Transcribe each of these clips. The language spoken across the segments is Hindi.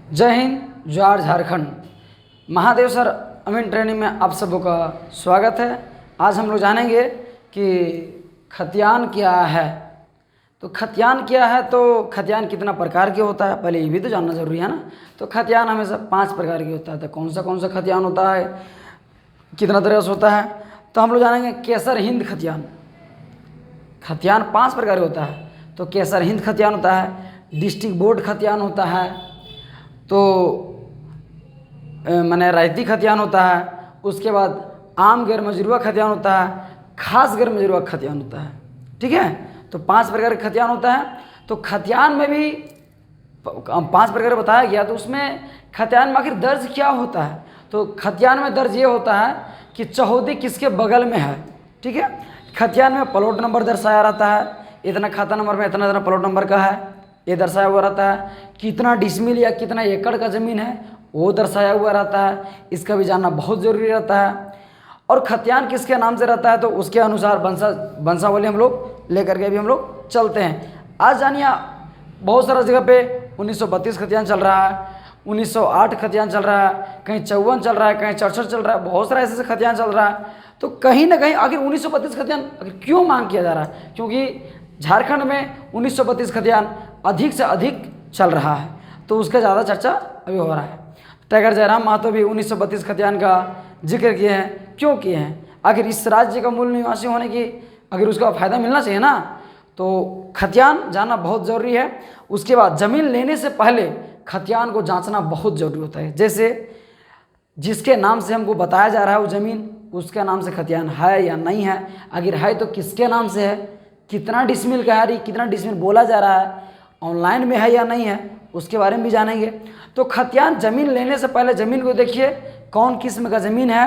जय हिंद, जोहार झारखंड। महादेव सर अमीन ट्रेनिंग में आप सबों का स्वागत है। आज हम लोग जानेंगे कि खतियान क्या है। तो खतियान क्या है, तो खतियान कितना प्रकार के होता है, पहले ये भी तो जानना जरूरी है ना। तो खतियान हमेशा 5 प्रकार की होता है। तो कौन सा खतियान होता है, कितना तरह से होता है, तो हम लोग जानेंगे। केसर हिंद खतियान। खतियान 5 प्रकार का होता है। तो केसर हिंद खतियान होता है, डिस्ट्रिक्ट बोर्ड खतियान होता है, तो माने रायती खतियान होता है। उसके बाद आम गैर मजरूआ खतियान होता है, खास गैर मजरूआ खतियान होता है। ठीक है, तो 5 प्रकार का खतियान होता है। तो खतियान में भी 5 प्रकार बताया गया। तो उसमें खतियान में आखिर दर्ज क्या होता है, तो खतियान में दर्ज ये होता है कि चौहदी किसके बगल में है। ठीक है, खतियान में प्लॉट नंबर दर्शाया रहता है, इतना खाता नंबर में इतना प्लॉट नंबर का है ये दर्शाया हुआ रहता है। कितना डिसमिल या कितना एकड़ का ज़मीन है वो दर्शाया हुआ रहता है, इसका भी जानना बहुत ज़रूरी रहता है। और खतियान किसके नाम से रहता है, तो उसके अनुसार वंशावली हम लोग लेकर के भी हम लोग चलते हैं। आज जानिए, बहुत सारा जगह पे 1932 खतियान चल रहा है, 1908 खतियान चल रहा है, कहीं 54 चल रहा है, कहीं 64 चल रहा है, बहुत सारा ऐसे खतियान चल रहा है। तो कहीं ना कहीं आखिर 1932 खतियान आखिर क्यों मांग किया जा रहा है, क्योंकि झारखंड में 1932 खतियान अधिक से अधिक चल रहा है, तो उसका ज़्यादा चर्चा अभी हो रहा है। टाइगर जयराम महतो भी 1932 खतियान का जिक्र किए हैं। क्यों किए हैं, आखिर इस राज्य का मूल निवासी होने की आखिर उसका फ़ायदा मिलना चाहिए ना। तो खतियान जानना बहुत ज़रूरी है। उसके बाद ज़मीन लेने से पहले खतियान को जांचना बहुत ज़रूरी होता है। जैसे जिसके नाम से हमको बताया जा रहा है वो ज़मीन, उसके नाम से खतियान है या नहीं है, अगर है तो किसके नाम से है, कितना डिसमिल का है, कितना डिसमिल बोला जा रहा है, ऑनलाइन में है या नहीं है, उसके बारे में भी जानेंगे। तो खतियान ज़मीन लेने से पहले ज़मीन को देखिए कौन किस्म का ज़मीन है,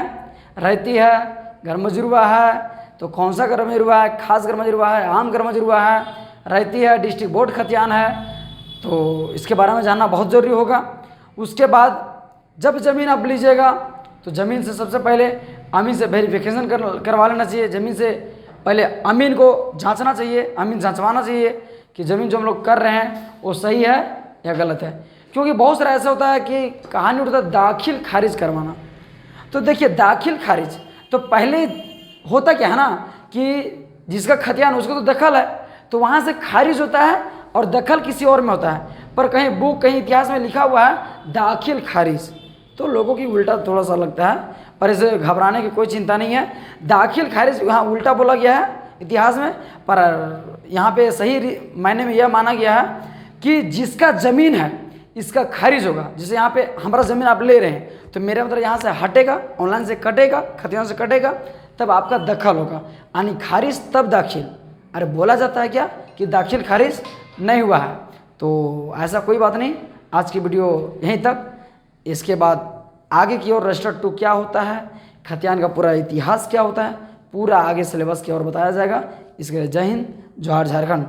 रहती है, गरमजरुआ है, तो कौन सा गरमजरुआ है, खास गरमजरुआ है, आम गरमजरुआ है, रहती है, डिस्ट्रिक्ट बोर्ड खतियान है, तो इसके बारे में जानना बहुत ज़रूरी होगा। उसके बाद जब ज़मीन आप लीजिएगा तो ज़मीन से सबसे पहले अमीन से वेरिफिकेशन करवा लेना चाहिए। ज़मीन से पहले अमीन को जांचना चाहिए, अमीन जांचवाना चाहिए कि ज़मीन जो हम लोग कर रहे हैं वो सही है या गलत है। क्योंकि बहुत सारा ऐसा होता है कि कहानी उठता है दाखिल खारिज करवाना। तो देखिए, दाखिल खारिज तो पहले होता क्या है ना कि जिसका खतियान उसको तो दखल है, तो वहाँ से खारिज होता है और दखल किसी और में होता है। पर कहीं बुक, कहीं इतिहास में लिखा हुआ है दाखिल खारिज, तो लोगों की उल्टा थोड़ा सा लगता है, पर इसे घबराने की कोई चिंता नहीं है। दाखिल खारिज यहाँ उल्टा बोला गया है इतिहास में, पर यहाँ पे सही मायने में यह माना गया है कि जिसका ज़मीन है इसका खारिज होगा। जैसे यहाँ पे हमारा ज़मीन आप ले रहे हैं, तो मेरा मतलब यहाँ से हटेगा, ऑनलाइन से कटेगा, खतियान से कटेगा, तब आपका दखल होगा, यानी खारिज तब दाखिल। अरे बोला जाता है क्या कि दाखिल खारिज नहीं हुआ है, तो ऐसा कोई बात नहीं। आज की वीडियो यहीं तक। इसके बाद आगे की ओर रजिस्टर 2 क्या होता है, खतियान का पूरा इतिहास क्या होता है, पूरा आगे सिलेबस की ओर बताया जाएगा। इसके लिए जय हिंद, जोहार झारखंड।